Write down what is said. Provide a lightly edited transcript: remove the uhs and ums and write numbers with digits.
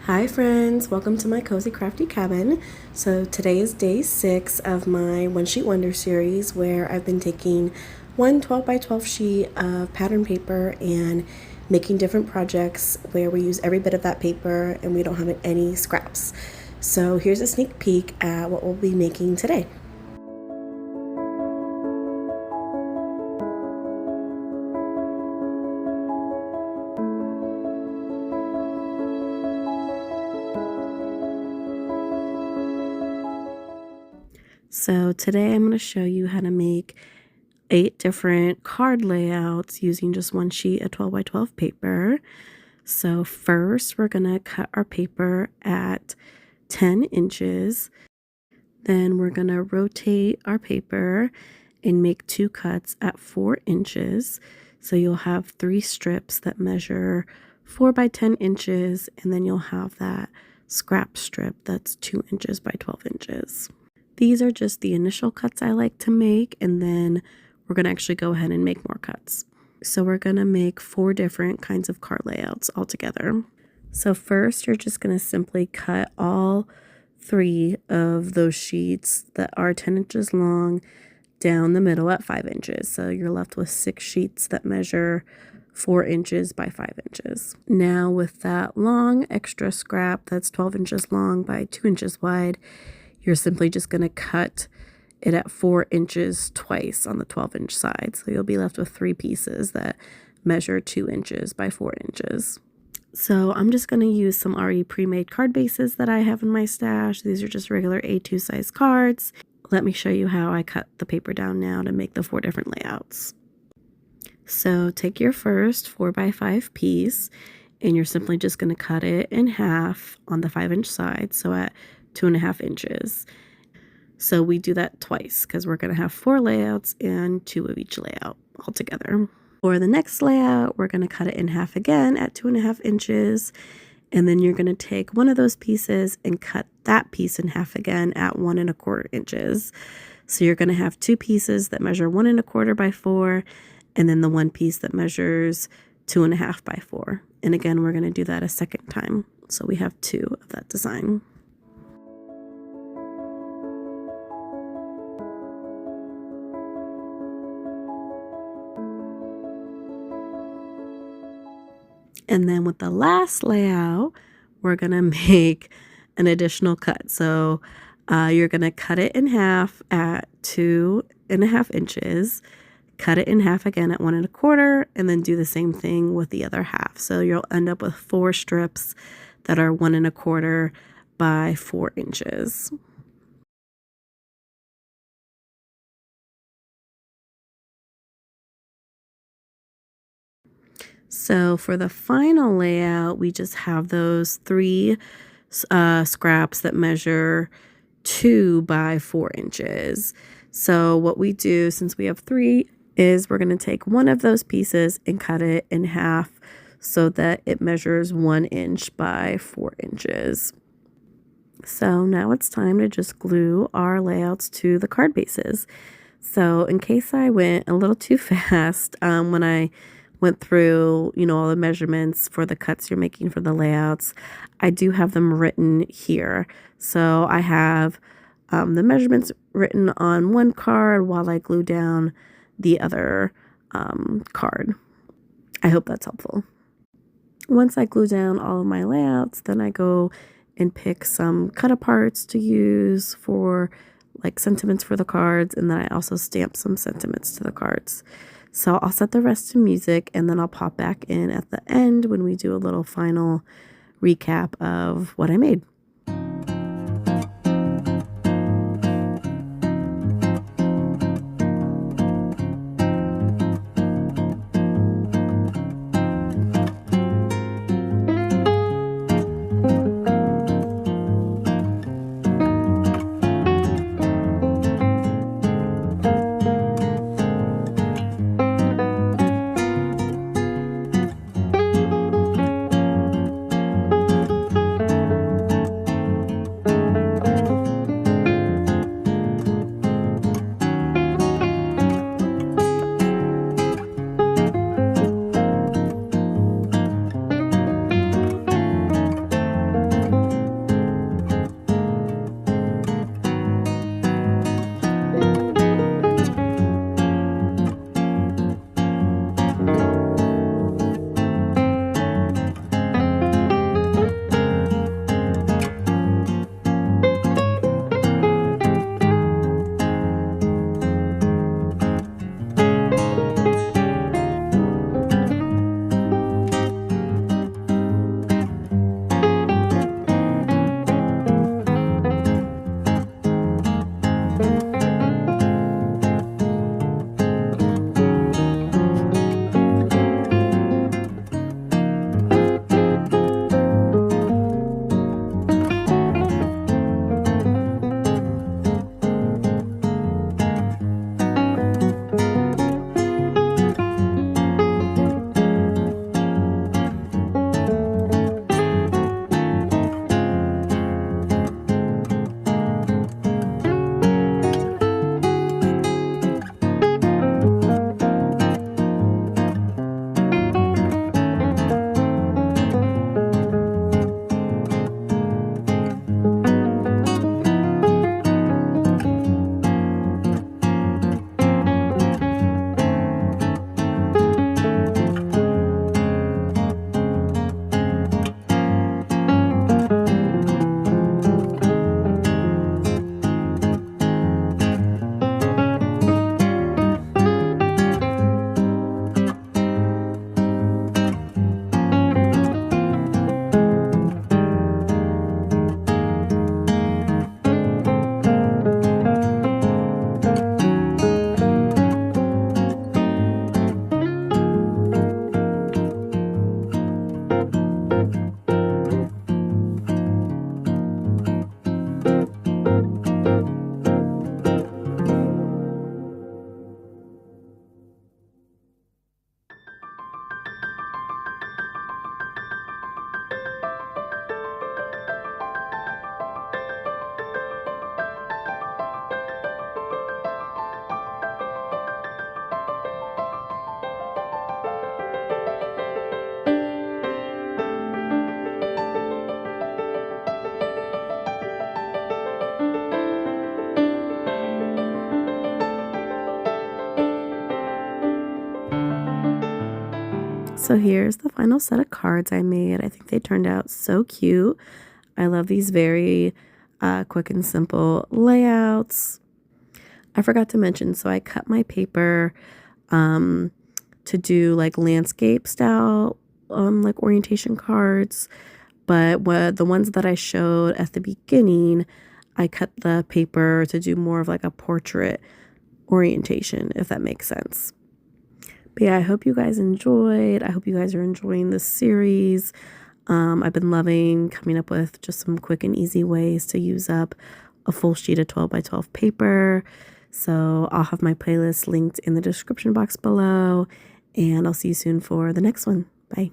Hi friends, welcome to my Cozy Crafty Cabin. So today is day 6 of my One Sheet Wonder series where I've been taking one 12 by 12 sheet of pattern paper and making different projects where we use every bit of that paper and we don't have any scraps. So here's a sneak peek at what we'll be making today. So today I'm going to show you how to make 8 different card layouts using just one sheet of 12 by 12 paper. So first we're going to cut our paper at 10 inches. Then we're going to rotate our paper and make 2 cuts at 4 inches. So you'll have 3 strips that measure 4 by 10 inches, and then you'll have that scrap strip that's 2 inches by 12 inches. These are just the initial cuts I like to make, and then we're going to actually go ahead and make more cuts. So we're going to make 4 different kinds of card layouts all together. So first, you're just going to simply cut all 3 of those sheets that are 10 inches long down the middle at 5 inches. So you're left with 6 sheets that measure 4 inches by 5 inches. Now with that long extra scrap that's 12 inches long by 2 inches wide, you're simply just going to cut it at 4 inches twice on the 12-inch side. So you'll be left with 3 pieces that measure 2 inches by 4 inches. So I'm just going to use some already pre-made card bases that I have in my stash. These are just regular A2 size cards. Let me show you how I cut the paper down now to make the 4 different layouts. So take your first 4 by 5 piece, and you're simply just going to cut it in half on the 5-inch side. So at 2.5 inches. So we do that twice because we're going to have 4 layouts and 2 of each layout all together. For the next layout, we're going to cut it in half again at 2.5 inches. And then you're going to take one of those pieces and cut that piece in half again at 1.25 inches. So you're going to have 2 pieces that measure 1.25 by 4, and then the one piece that measures 2.5 by 4. And again, we're going to do that a second time. So we have 2 of that design. And then with the last layout, we're going to make an additional cut. So you're going to cut it in half at 2.5 inches, cut it in half again at 1.25, and then do the same thing with the other half. So you'll end up with 4 strips that are 1.25 by 4 inches. So for the final layout, we just have those 3 scraps that measure 2 by 4 inches. So what we do, since we have 3, is we're going to take one of those pieces and cut it in half so that it measures 1 inch by 4 inches. So now it's time to just glue our layouts to the card bases. So in case I went a little too fast when I went through, all the measurements for the cuts you're making for the layouts, I do have them written here. So I have the measurements written on one card while I glue down the other card. I hope that's helpful. Once I glue down all of my layouts, then I go and pick some cut aparts to use for like sentiments for the cards, and then I also stamp some sentiments to the cards. So I'll set the rest to music, and then I'll pop back in at the end when we do a little final recap of what I made. So here's the final set of cards I made. I think they turned out so cute. I love these very quick and simple layouts. I forgot to mention, so I cut my paper to do like landscape style like orientation cards, but the ones that I showed at the beginning, I cut the paper to do more of like a portrait orientation, if that makes sense. But yeah, I hope you guys enjoyed. I hope you guys are enjoying this series. I've been loving coming up with just some quick and easy ways to use up a full sheet of 12 by 12 paper. So I'll have my playlist linked in the description box below, and I'll see you soon for the next one. Bye.